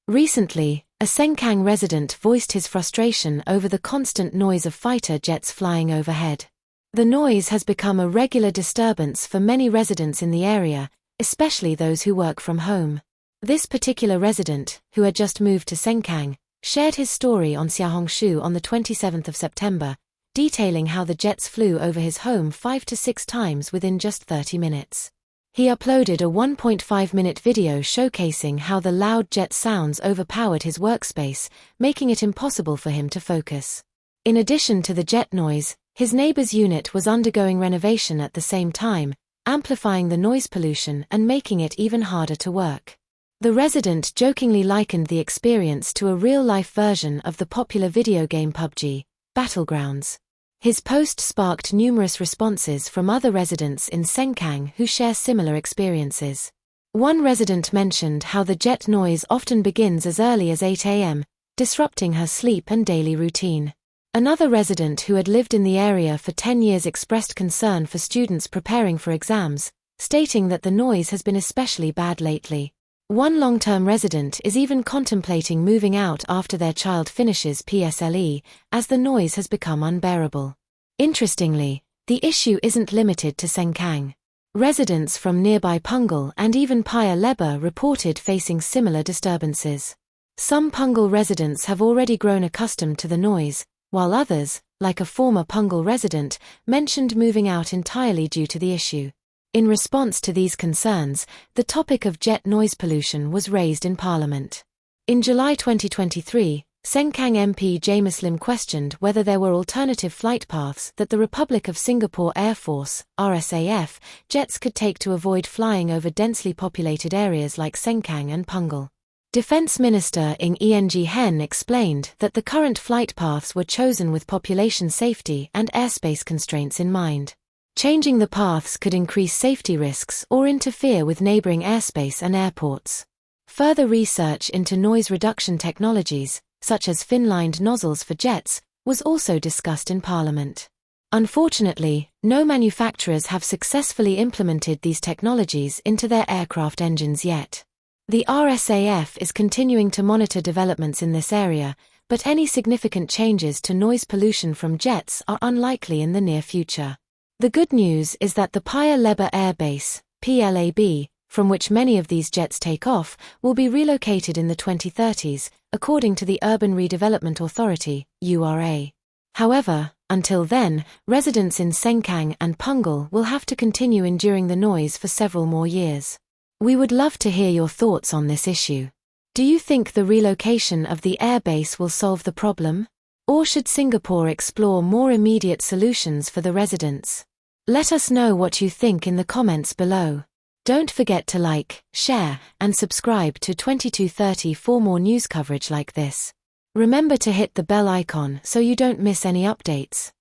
Recently, a Sengkang resident voiced his frustration over the constant noise of fighter jets flying overhead. The noise has become a regular disturbance for many residents in the area, especially those who work from home. This particular resident, who had just moved to Sengkang, shared his story on XiaoHongShu on the 27th of September, detailing how the jets flew over his home 5 to 6 times within just 30 minutes. He uploaded a 1.5-minute video showcasing how the loud jet sounds overpowered his workspace, making it impossible for him to focus. In addition to the jet noise, his neighbor's unit was undergoing renovation at the same time, amplifying the noise pollution and making it even harder to work. The resident jokingly likened the experience to a real-life version of the popular video game PUBG, Battlegrounds. His post sparked numerous responses from other residents in Sengkang who share similar experiences. One resident mentioned how the jet noise often begins as early as 8 a.m., disrupting her sleep and daily routine. Another resident who had lived in the area for 10 years expressed concern for students preparing for exams, stating that the noise has been especially bad lately. One long-term resident is even contemplating moving out after their child finishes PSLE, as the noise has become unbearable. Interestingly, the issue isn't limited to Sengkang. Residents from nearby Punggol and even Paya Lebar reported facing similar disturbances. Some Punggol residents have already grown accustomed to the noise, while others, like a former Punggol resident, mentioned moving out entirely due to the issue. In response to these concerns, the topic of jet noise pollution was raised in Parliament. In July 2023, Sengkang MP Jamus questioned whether there were alternative flight paths that the Republic of Singapore Air Force, RSAF, jets could take to avoid flying over densely populated areas like Sengkang and Punggol. Defense Minister Eng Hen explained that the current flight paths were chosen with population safety and airspace constraints in mind. Changing the paths could increase safety risks or interfere with neighboring airspace and airports. Further research into noise reduction technologies, such as fin-lined nozzles for jets, was also discussed in Parliament. Unfortunately, no manufacturers have successfully implemented these technologies into their aircraft engines yet. The RSAF is continuing to monitor developments in this area, but any significant changes to noise pollution from jets are unlikely in the near future. The good news is that the Paya Lebar Air Base, PLAB, from which many of these jets take off, will be relocated in the 2030s, according to the Urban Redevelopment Authority, URA. However, until then, residents in Sengkang and Punggol will have to continue enduring the noise for several more years. We would love to hear your thoughts on this issue. Do you think the relocation of the airbase will solve the problem? Or should Singapore explore more immediate solutions for the residents? Let us know what you think in the comments below. Don't forget to like, share, and subscribe to 2230 for more news coverage like this. Remember to hit the bell icon so you don't miss any updates.